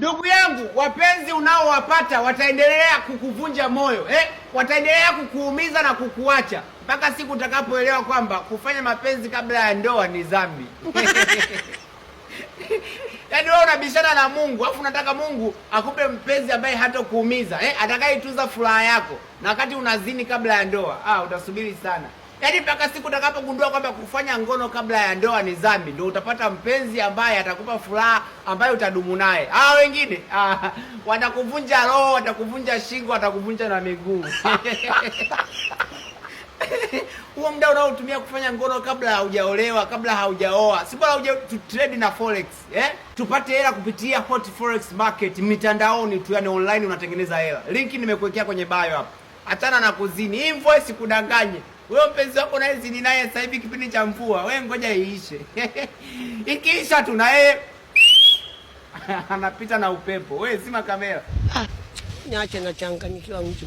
Ndugu yangu, wapenzi unaowapata wataendelea kukuvunja moyo, wataendelea kukuumiza na kukuacha mpaka siku utakapoelewa kwamba kufanya mapenzi kabla ya ndoa ni dhambi. Yaani wewe unabishana na Mungu, afu unataka Mungu akupe mpenzi ambaye hatakuumiza, atakayetunza furaha yako, na wakati unazini kabla ya ndoa, utasubiri sana. Yaani mpaka siku utakapogundua kwamba kufanya ngono kabla ya ndoa ni dhambi, ndio utapata mpenzi ambaye atakupa furaha ambaye utadumu naye. Wengine watakuvunja roho, watakuvunja shingo, watakuvunja na miguu. Huo muda unaotumia kufanya ngono kabla haujaolewa, kabla haujaoa, si bora uje tu trade na forex, tupate hela kupitia hot forex market mitandaoni tu, yani online unatengeneza hela. Linki nimekuwekea kwenye bio hapo. Achana na kuzini, invoice kudanganye. Wewe mpenzi wako naye zini naye sasa hivi kipindi cha mvua, wewe ngoja iishe. Ikiisha tu na yeye anapita na upepo. Wewe zima kamera. Niache na changanyikiwa mtu.